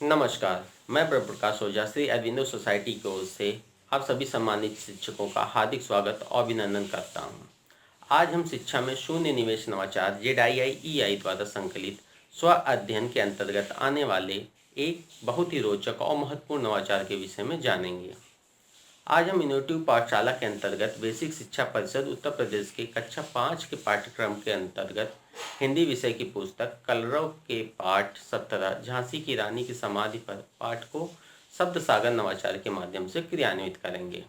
नमस्कार। मैं प्रकाश ओझा श्री अरविंदो सोसाइटी की ओर से आप सभी सम्मानित शिक्षकों का हार्दिक स्वागत और अभिनंदन करता हूं। आज हम शिक्षा में शून्य निवेश नवाचार ZIIEI द्वारा संकलित स्व अध्ययन के अंतर्गत आने वाले एक बहुत ही रोचक और महत्वपूर्ण नवाचार के विषय में जानेंगे। आज हम इनोवेटिव पाठशाला के अंतर्गत बेसिक शिक्षा परिषद उत्तर प्रदेश के कक्षा 5 के पाठ्यक्रम के अंतर्गत हिंदी विषय की पुस्तक कलरव के पाठ 17 झांसी की रानी की समाधि पर पाठ को शब्द सागर नवाचार के माध्यम से क्रियान्वित करेंगे।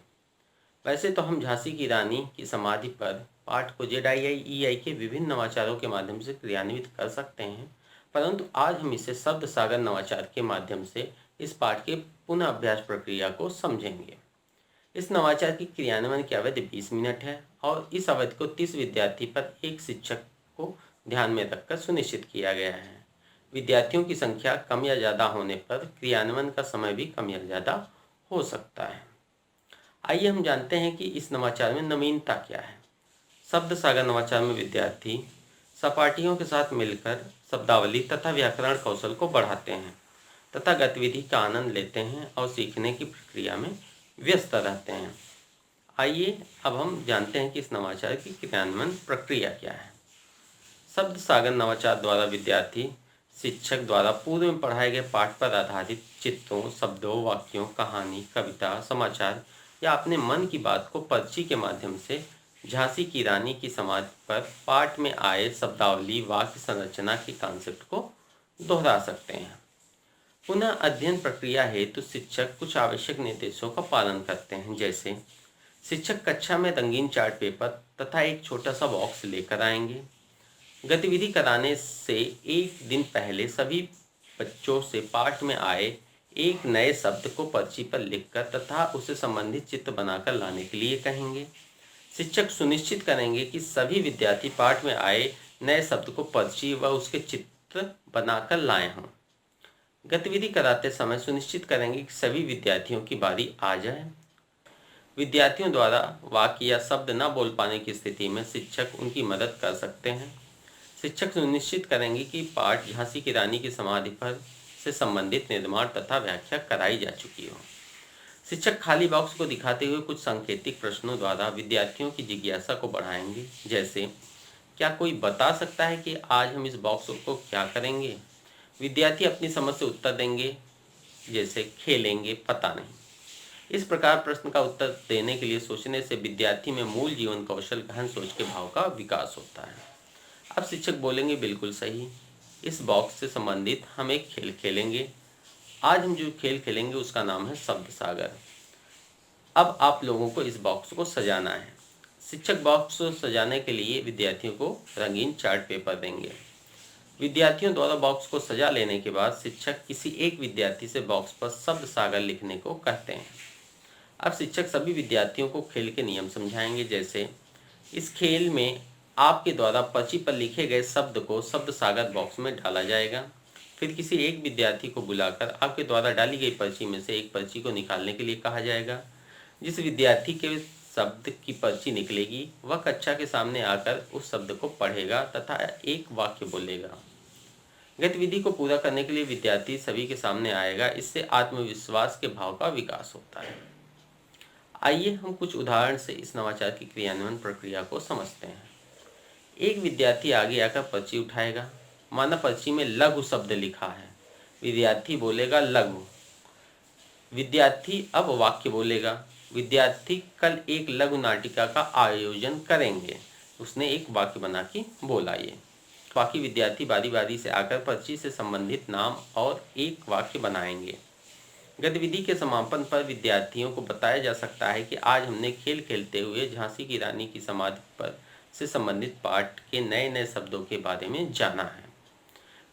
वैसे तो हम झांसी की रानी की समाधि पर पाठ को ZIIEI के विभिन्न नवाचारों के माध्यम से क्रियान्वित कर सकते हैं, परंतु आज हम इसे शब्द सागर नवाचार के माध्यम से इस पाठ के पुनः अभ्यास प्रक्रिया को समझेंगे। इस नवाचार की क्रियान्वयन की अवधि 20 मिनट है और इस अवधि को 30 विद्यार्थी पर एक शिक्षक को ध्यान में रखकर सुनिश्चित किया गया है। विद्यार्थियों की संख्या कम या ज़्यादा होने पर क्रियान्वयन का समय भी कम या ज़्यादा हो सकता है। आइए हम जानते हैं कि इस नवाचार में नवीनता क्या है। शब्द सागर नवाचार में विद्यार्थी सहपाठियों के साथ मिलकर शब्दावली तथा व्याकरण कौशल को बढ़ाते हैं तथा गतिविधि का आनंद लेते हैं और सीखने की प्रक्रिया में व्यस्त रहते हैं। आइए अब हम जानते हैं कि इस नवाचार की क्रियान्वयन प्रक्रिया क्या है। शब्द सागर नवाचार द्वारा विद्यार्थी शिक्षक द्वारा पूर्व में पढ़ाए गए पाठ पर आधारित चित्रों, शब्दों, वाक्यों, कहानी, कविता, समाचार या अपने मन की बात को पर्ची के माध्यम से झांसी की रानी की समाधि पर पाठ में आए शब्दावली, वाक्य संरचना की कॉन्सेप्ट को दोहरा सकते हैं। पुनः अध्ययन प्रक्रिया हेतु शिक्षक कुछ आवश्यक निर्देशों का पालन करते हैं, जैसे शिक्षक कक्षा में रंगीन चार्ट पेपर तथा एक छोटा सा बॉक्स लेकर आएंगे। गतिविधि कराने से एक दिन पहले सभी बच्चों से पाठ में आए एक नए शब्द को पर्ची पर लिखकर तथा उससे संबंधित चित्र बनाकर लाने के लिए कहेंगे। शिक्षक सुनिश्चित करेंगे कि सभी विद्यार्थी पाठ में आए नए शब्द को पर्ची व उसके चित्र बनाकर लाए हों। गतिविधि कराते समय सुनिश्चित करेंगे कि सभी विद्यार्थियों की बारी आ जाए। विद्यार्थियों द्वारा वाक्य या शब्द न बोल पाने की स्थिति में शिक्षक उनकी मदद कर सकते हैं। शिक्षक सुनिश्चित करेंगे कि पाठ झांसी की रानी की समाधि पर से संबंधित निर्माण तथा व्याख्या कराई जा चुकी हो। शिक्षक खाली बॉक्स को दिखाते हुए कुछ सांकेतिक प्रश्नों द्वारा विद्यार्थियों की जिज्ञासा को बढ़ाएंगे, जैसे क्या कोई बता सकता है कि आज हम इस बॉक्स को क्या करेंगे। विद्यार्थी अपनी समझ से उत्तर देंगे, जैसे खेलेंगे, पता नहीं। इस प्रकार प्रश्न का उत्तर देने के लिए सोचने से विद्यार्थी में मूल जीवन कौशल गहन सोच के भाव का विकास होता है। अब शिक्षक बोलेंगे, बिल्कुल सही, इस बॉक्स से संबंधित हम एक खेल खेलेंगे। आज हम जो खेल खेलेंगे उसका नाम है शब्द सागर। अब आप लोगों को इस बॉक्स को सजाना है। शिक्षक बॉक्स को सजाने के लिए विद्यार्थियों को रंगीन चार्ट पेपर देंगे। विद्यार्थियों द्वारा बॉक्स को सजा लेने के बाद शिक्षक किसी एक विद्यार्थी से बॉक्स पर शब्द सागर लिखने को कहते हैं। अब शिक्षक सभी विद्यार्थियों को खेल के नियम समझाएंगे, जैसे इस खेल में आपके द्वारा पर्ची पर लिखे गए शब्द को शब्द सागर बॉक्स में डाला जाएगा। फिर किसी एक विद्यार्थी को बुलाकर आपके द्वारा डाली गई पर्ची में से एक पर्ची को निकालने के लिए कहा जाएगा। जिस विद्यार्थी के शब्द की पर्ची निकलेगी वह कक्षा के सामने आकर उस शब्द को पढ़ेगा तथा एक वाक्य बोलेगा। गतिविधि को पूरा करने के लिए विद्यार्थी सभी के सामने आएगा। इससे आत्मविश्वास के भाव का विकास होता है। आइए हम कुछ उदाहरण से इस नवाचार की क्रियान्वयन प्रक्रिया को समझते हैं। एक विद्यार्थी आगे आकर पर्ची उठाएगा। माना पर्ची में लघु शब्द लिखा है। विद्यार्थी बोलेगा लघु। विद्यार्थी अब वाक्य बोलेगा। विद्यार्थी कल एक लघु नाटिका का आयोजन करेंगे। उसने एक वाक्य बना के बोला। ये बाकी विद्यार्थी बारी बारी से आकर पर्ची से संबंधित नाम और एक वाक्य बनाएंगे। गतिविधि के समापन पर विद्यार्थियों को बताया जा सकता है कि आज हमने खेल खेलते हुए झांसी की रानी की समाधि पर से संबंधित पाठ के नए नए शब्दों के बारे में जाना है।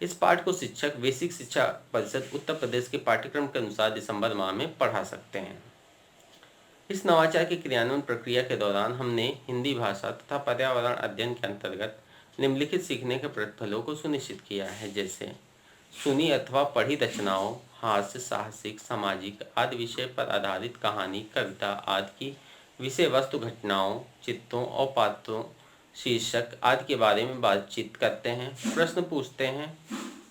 इस पाठ को शिक्षक बेसिक शिक्षा परिषद उत्तर प्रदेश के पाठ्यक्रम के अनुसार दिसंबर माह में पढ़ा सकते हैं। इस नवाचार की क्रियान्वयन प्रक्रिया के दौरान हमने हिंदी भाषा तथा पर्यावरण अध्ययन के अंतर्गत निम्नलिखित सीखने के प्रतिफलों को सुनिश्चित किया है, जैसे सुनी अथवा पढ़ी रचनाओं, हास्य, साहसिक, सामाजिक आदि विषय पर आधारित कहानी, कविता आदि की विषय वस्तु, घटनाओं, चित्रों और पात्रों, शीर्षक आदि के बारे में बातचीत करते हैं, प्रश्न पूछते हैं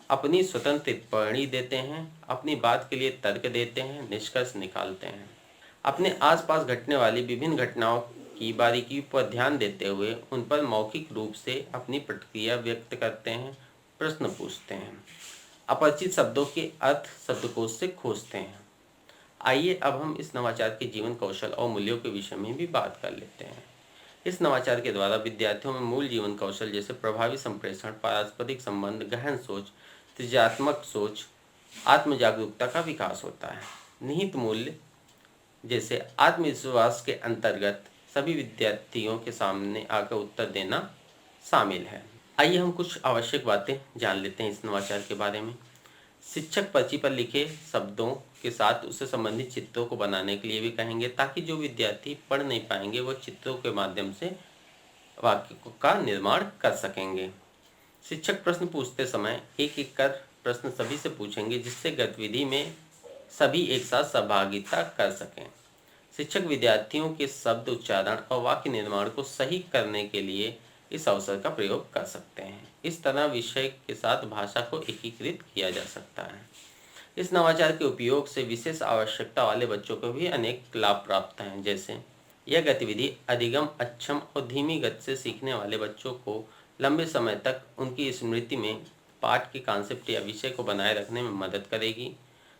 अपनी स्वतंत्र टिप्पणी देते हैं, अपनी बात के लिए तर्क देते हैं, निष्कर्ष निकालते हैं, अपने आसपास घटने वाली विभिन्न घटनाओं की बारीकी पर ध्यान देते हुए उन पर मौखिक रूप से अपनी प्रतिक्रिया व्यक्त करते हैं, प्रश्न पूछते हैं, अपरिचित शब्दों के अर्थ शब्दकोश से खोजते हैं। आइए अब हम इस नवाचार के जीवन कौशल और मूल्यों के विषय में भी बात कर लेते हैं। इस नवाचार के द्वारा विद्यार्थियों में मूल जीवन कौशल जैसे प्रभावी संप्रेषण, पारस्परिक संबंध, गहन सोच, सृजनात्मक सोच, आत्म जागरूकता का विकास होता है। निहित मूल्य जैसे आत्मविश्वास के अंतर्गत सभी विद्यार्थियों के सामने आकर उत्तर देना शामिल है। आइए हम कुछ आवश्यक बातें जान लेते हैं इस नवाचार के बारे में। शिक्षक पर्ची पर लिखे शब्दों के साथ उससे संबंधित चित्रों को बनाने के लिए भी कहेंगे, ताकि जो विद्यार्थी पढ़ नहीं पाएंगे वो चित्रों के माध्यम से वाक्य का निर्माण कर सकेंगे। शिक्षक प्रश्न पूछते समय एक एक कर प्रश्न सभी से पूछेंगे, जिससे गतिविधि में सभी एक साथ सहभागिता कर सकें। शिक्षक विद्यार्थियों के शब्द उच्चारण और वाक्य निर्माण को सही करने के लिए इस अवसर का प्रयोग कर सकते हैं। इस तरह विषय के साथ भाषा को एकीकृत किया जा सकता है। इस नवाचार के उपयोग से विशेष आवश्यकता वाले बच्चों को भी अनेक लाभ प्राप्त हैं। जैसे यह गतिविधि अधिगम, अक्षम और धीमी गति से सीखने वाले बच्चों को लंबे समय तक उनकी स्मृति में पाठ के कॉन्सेप्ट या विषय को बनाए रखने में मदद करेगी।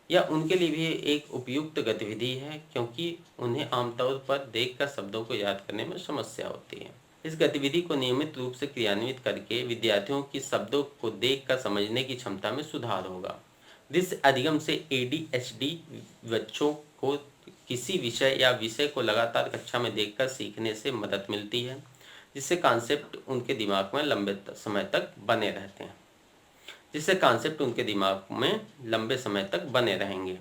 यह उनके लिए भी एक उपयुक्त गतिविधि है, क्योंकि उन्हें आमतौर पर देखकर शब्दों को याद करने में समस्या होती है। इस गतिविधि को नियमित रूप से क्रियान्वित करके विद्यार्थियों की शब्दों को देखकर समझने की क्षमता में सुधार होगा। दृश्य अधिगम से ADHD बच्चों को किसी विषय या विषय को लगातार कक्षा में देखकर सीखने से मदद मिलती है, जिससे कॉन्सेप्ट उनके दिमाग में लंबे समय तक बने रहेंगे।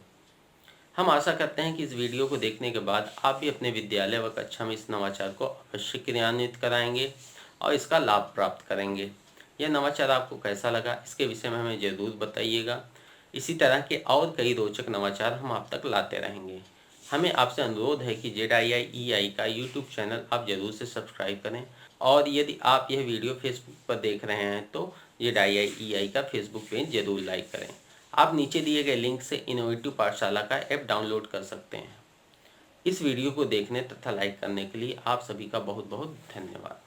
हम आशा करते हैं कि इस वीडियो को देखने के बाद आप भी अपने विद्यालय व कक्षा में इस नवाचार को अवश्य क्रियान्वित कराएंगे और इसका लाभ प्राप्त करेंगे। यह नवाचार आपको कैसा लगा, इसके विषय में हमें ज़रूर बताइएगा। इसी तरह के और कई रोचक नवाचार हम आप तक लाते रहेंगे। हमें आपसे अनुरोध है कि ZIIEI का YouTube चैनल आप ज़रूर से सब्सक्राइब करें, और यदि आप यह वीडियो फेसबुक पर देख रहे हैं तो ZIIEI का फेसबुक पेज जरूर लाइक करें। आप नीचे दिए गए लिंक से इनोवेटिव पाठशाला का ऐप डाउनलोड कर सकते हैं। इस वीडियो को देखने तथा लाइक करने के लिए आप सभी का बहुत बहुत धन्यवाद।